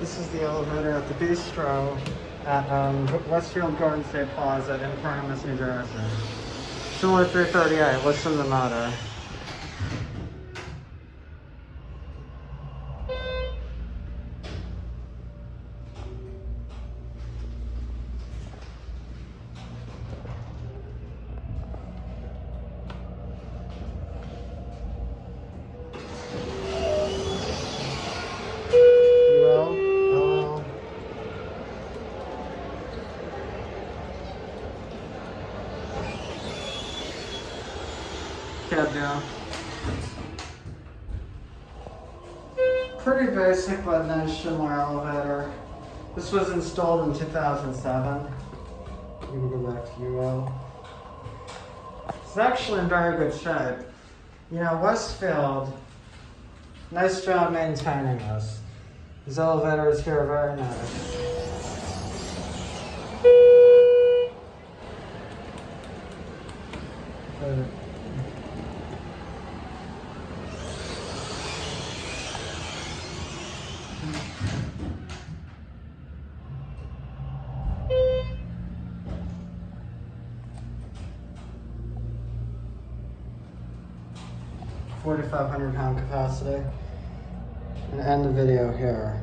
This is the elevator at the Bistro at Westfield Garden State Plaza in Paramus, New Jersey. Schindler 338, listen to the motor. Cab down. Pretty basic but nice Schindler elevator. This was installed in 2007. We can go back to UL. It's actually in very good shape. You know, Westfield, nice job maintaining this. These elevators here are very nice. 4,500 pound capacity. And end the video here.